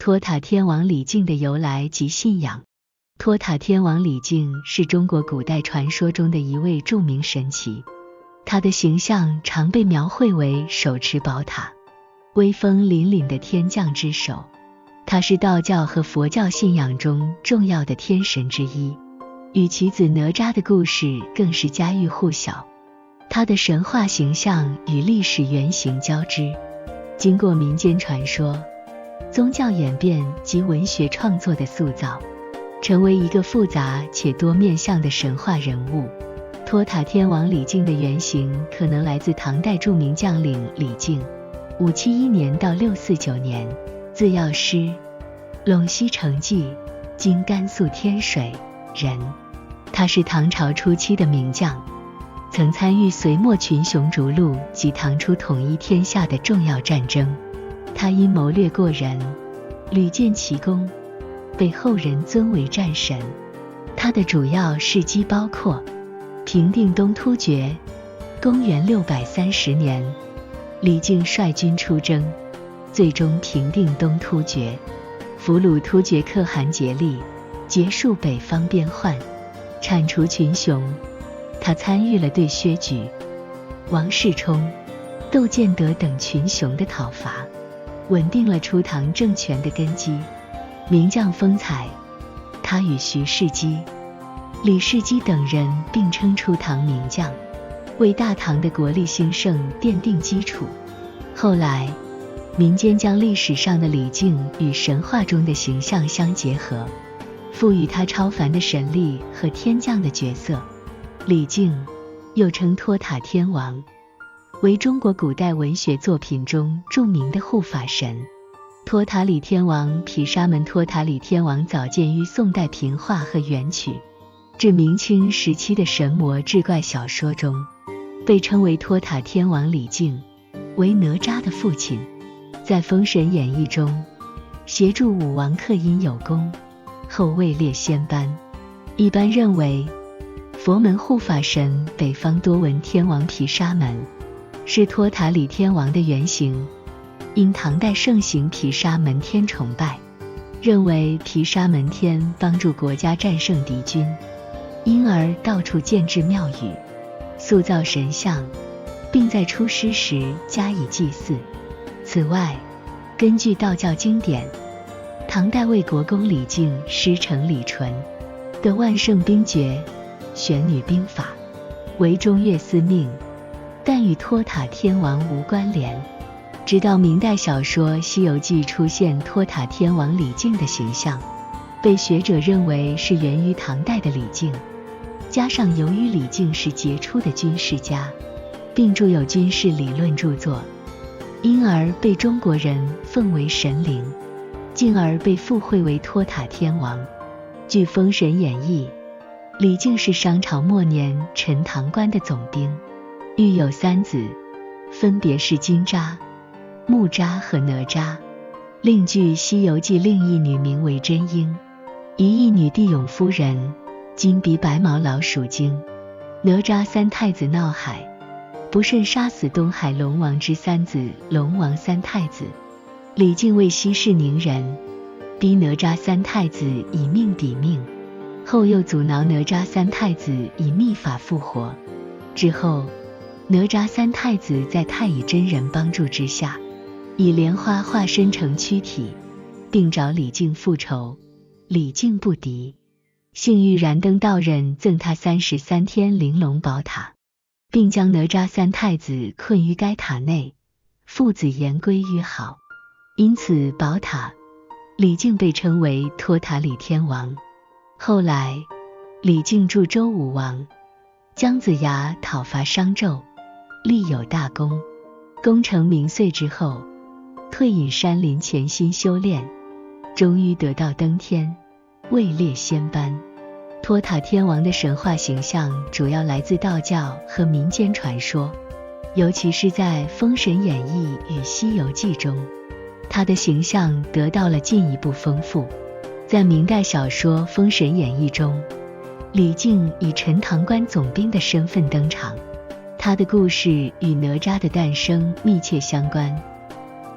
托塔天王李靖的由来及信仰。托塔天王李靖是中国古代传说中的一位著名神祇，他的形象常被描绘为手持宝塔，威风凛凛的天降之首。他是道教和佛教信仰中重要的天神之一，与其子哪吒的故事更是家喻户晓。他的神话形象与历史原型交织，经过民间传说、宗教演变及文学创作的塑造，成为一个复杂且多面向的神话人物。托塔天王李靖的原型可能来自唐代著名将领李靖，571年到649年，字药师，陇西成纪（今甘肃天水）人。他是唐朝初期的名将，曾参与隋末群雄逐鹿及唐初统一天下的重要战争。他因谋略过人，屡建奇功，被后人尊为战神。他的主要事迹包括平定东突厥。公元630年，李靖率军出征，最终平定东突厥，俘虏突厥可汗竭力，结束北方边患，铲除群雄。他参与了对薛举、王世充、窦建德等群雄的讨伐，稳定了初唐政权的根基。名将风采，他与徐世基、李世基等人并称初唐名将，为大唐的国力兴盛奠定基础。后来，民间将历史上的李靖与神话中的形象相结合，赋予他超凡的神力和天降的角色。李靖，又称托塔天王，为中国古代文学作品中著名的护法神。托塔李天王毗沙门托塔李天王早见于宋代平话和元曲，至明清时期的神魔志怪小说中，被称为托塔天王李靖，为哪吒的父亲。在《封神演义》中，协助武王克殷有功，后位列仙班。一般认为，佛门护法神北方多闻天王毗沙门是托塔李天王的原型。因唐代盛行毗沙门天崇拜，认为毗沙门天帮助国家战胜敌军，因而到处建制庙宇，塑造神像，并在出师时加以祭祀。此外，根据道教经典，唐代魏国公李靖师承李纯的万圣兵诀玄女兵法，为中岳司命，但与托塔天王无关联。直到明代小说《西游记》出现托塔天王李靖的形象，被学者认为是源于唐代的李靖。加上由于李靖是杰出的军事家，并著有军事理论著作，因而被中国人奉为神灵，进而被附会为托塔天王。据《封神演义》，李靖是商朝末年陈塘关的总兵，育有3子，分别是金吒、木吒和哪吒。另据《西游记》，另一女名为真英，一义女帝永夫人，今比白毛老鼠精。哪吒3太子闹海，不慎杀死东海龙王之3子龙王3太子。李靖为息事宁人，逼哪吒3太子以命抵命，后又阻挠哪吒3太子以秘法复活。之后，哪吒3太子在太乙真人帮助之下，以莲花化身成躯体，并找李靖复仇。李靖不敌，幸遇燃灯道人赠他33天玲珑宝塔，并将哪吒3太子困于该塔内，父子言归于好。因此宝塔，李靖被称为托塔李天王。后来，李靖助周武王姜子牙讨伐商纣，立有大功。功成名遂之后，退隐山林潜心修炼，终于得道登天，位列仙班。托塔天王的神话形象主要来自道教和民间传说，尤其是在《封神演义》与《西游记》中，他的形象得到了进一步丰富。在明代小说《封神演义》中，李靖以陈塘关总兵的身份登场，他的故事与哪吒的诞生密切相关。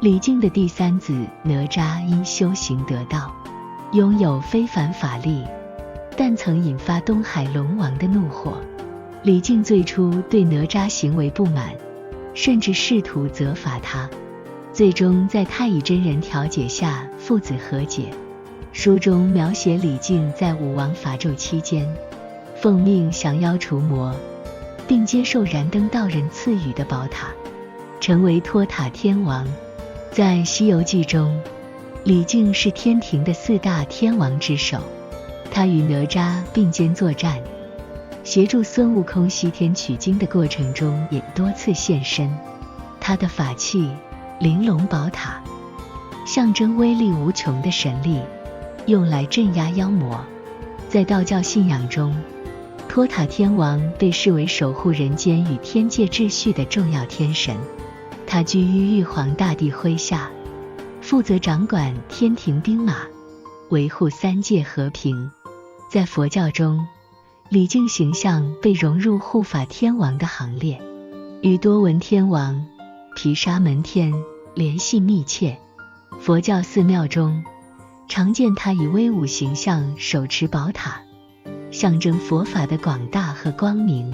李靖的第三子哪吒因修行得道，拥有非凡法力，但曾引发东海龙王的怒火。李靖最初对哪吒行为不满，甚至试图责罚他，最终在太乙真人调解下父子和解。书中描写李靖在武王伐纣期间，奉命降妖除魔，并接受燃灯道人赐予的宝塔，成为托塔天王。在《西游记》中，李靖是天庭的4大天王之首，他与哪吒并肩作战，协助孙悟空西天取经的过程中也多次现身。他的法器玲珑宝塔象征威力无穷的神力，用来镇压妖魔。在道教信仰中，托塔天王被视为守护人间与天界秩序的重要天神，他居于玉皇大帝麾下，负责掌管天庭兵马，维护3界和平。在佛教中，李靖形象被融入护法天王的行列，与多闻天王、毗沙门天联系密切。佛教寺庙中常见他以威武形象手持宝塔，象征佛法的广大和光明。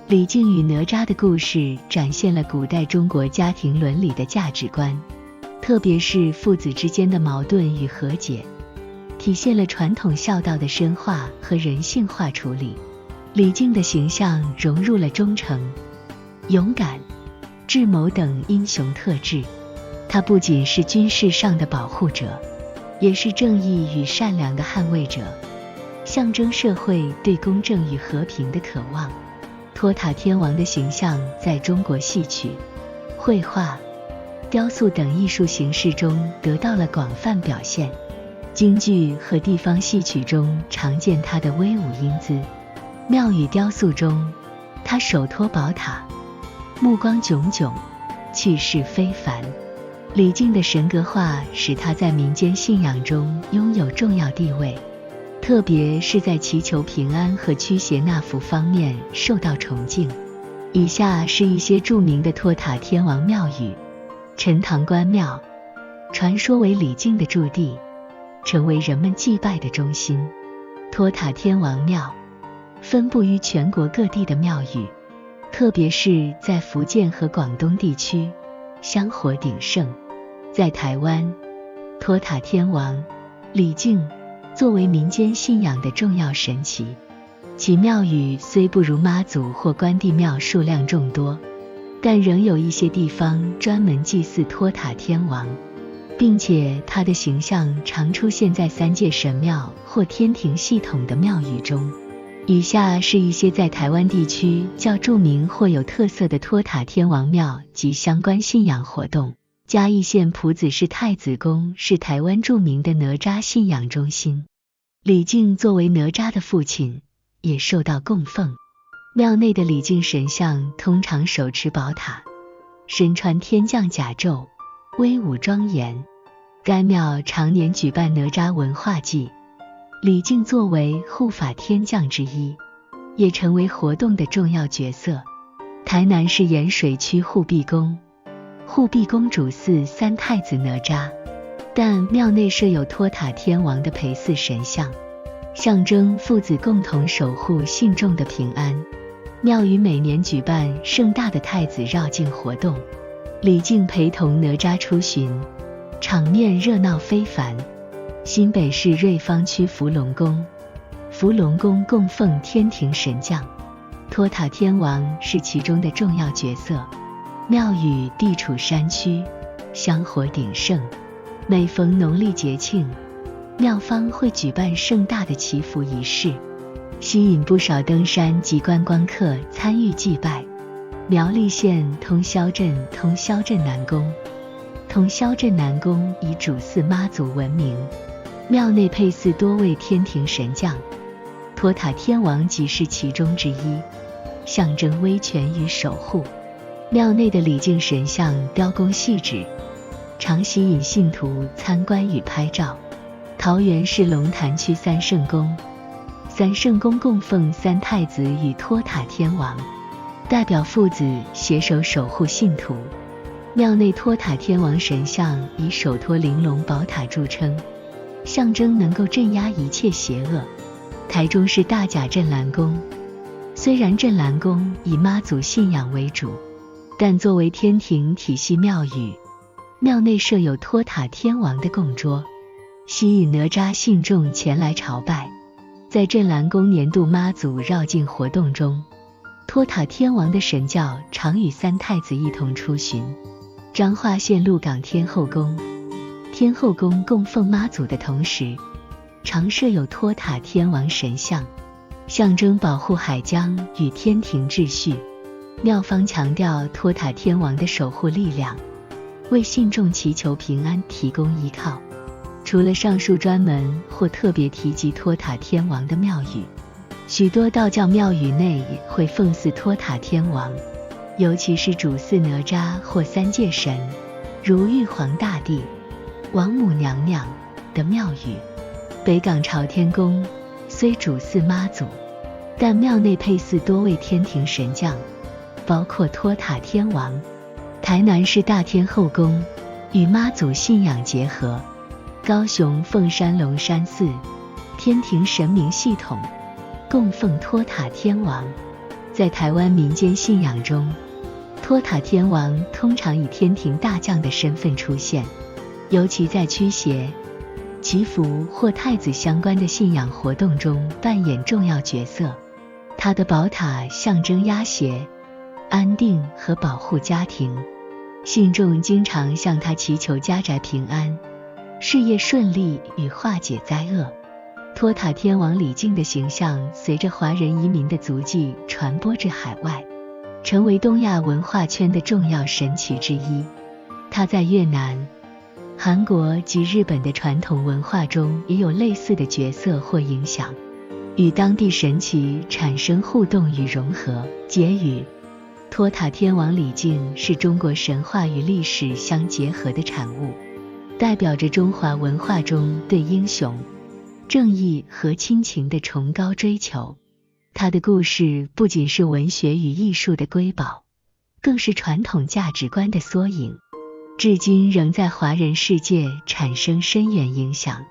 李靖与哪吒的故事展现了古代中国家庭伦理的价值观，特别是父子之间的矛盾与和解，体现了传统孝道的深化和人性化处理。李靖的形象融入了忠诚、勇敢、智谋等英雄特质，他不仅是军事上的保护者，也是正义与善良的捍卫者，象征社会对公正与和平的渴望。托塔天王的形象在中国戏曲、绘画、雕塑等艺术形式中得到了广泛表现。京剧和地方戏曲中常见他的威武英姿，庙宇雕塑中他手托宝塔，目光炯炯，气势非凡。李靖的神格化使他在民间信仰中拥有重要地位，特别是在祈求平安和驱邪纳福方面受到崇敬。以下是一些著名的托塔天王庙宇。陈塘关庙，传说为李靖的驻地，成为人们祭拜的中心。托塔天王庙分布于全国各地的庙宇，特别是在福建和广东地区香火鼎盛。在台湾，托塔天王李靖作为民间信仰的重要神祇，其庙宇虽不如妈祖或关帝庙数量众多，但仍有一些地方专门祭祀托塔天王，并且他的形象常出现在3界神庙或天庭系统的庙宇中。以下是一些在台湾地区较著名或有特色的托塔天王庙及相关信仰活动。嘉义县朴子市太子宫是台湾著名的哪吒信仰中心，李靖作为哪吒的父亲，也受到供奉。庙内的李靖神像通常手持宝塔，身穿天降甲胄，威武庄严。该庙常年举办哪吒文化祭，李靖作为护法天将之一，也成为活动的重要角色。台南市盐水区护碧宫，护碧宫主祀3太子哪吒，但庙内设有托塔天王的陪祀神像，象征父子共同守护信众的平安。庙宇每年举办盛大的太子绕境活动，李靖陪同哪吒出巡，场面热闹非凡。新北市瑞芳区福隆宫，福隆宫供奉天庭神将，托塔天王是其中的重要角色。庙宇地处山区，香火鼎盛，每逢农历节庆，庙方会举办盛大的祈福仪式，吸引不少登山及观光客参与祭拜。苗栗县通霄镇南宫，通霄镇南宫以主祀妈祖闻名，庙内配祀多位天庭神将，托塔天王即是其中之一，象征威权与守护。庙内的李靖神像雕工细致，常吸引信徒参观与拍照。桃园市龙潭区三圣宫，三圣宫供奉3太子与托塔天王，代表父子携手守护信徒，庙内托塔天王神像以手托玲珑宝塔著称，象征能够镇压一切邪恶。台中市大甲镇澜宫，虽然镇澜宫以妈祖信仰为主，但作为天庭体系庙宇，庙内设有托塔天王的供桌，吸引哪吒信众前来朝拜。在镇澜宫年度妈祖绕境活动中，托塔天王的神轿常与三太子一同出巡。彰化县鹿港天后宫，天后宫供奉妈祖的同时，常设有托塔天王神像，象征保护海疆与天庭秩序。庙方强调托塔天王的守护力量，为信众祈求平安提供依靠。除了上述专门或特别提及托塔天王的庙宇，许多道教庙宇内也会奉祀托塔天王，尤其是主祀哪吒或三界神，如玉皇大帝、王母娘娘的庙宇。北港朝天宫虽主祀妈祖，但庙内配祀多位天庭神将，包括托塔天王。台南市大天后宫与妈祖信仰结合，高雄凤山龙山寺天庭神明系统供奉托塔天王。在台湾民间信仰中，托塔天王通常以天庭大将的身份出现，尤其在驱邪、祈福或太子相关的信仰活动中扮演重要角色。他的宝塔象征压邪、安定和保护家庭，信众经常向他祈求家宅平安、事业顺利与化解灾厄。托塔天王李靖的形象随着华人移民的足迹传播至海外，成为东亚文化圈的重要神祇之一。他在越南、韩国及日本的传统文化中也有类似的角色或影响，与当地神祇产生互动与融合。结语：托塔天王李靖是中国神话与历史相结合的产物，代表着中华文化中对英雄、正义和亲情的崇高追求。他的故事不仅是文学与艺术的瑰宝，更是传统价值观的缩影，至今仍在华人世界产生深远影响。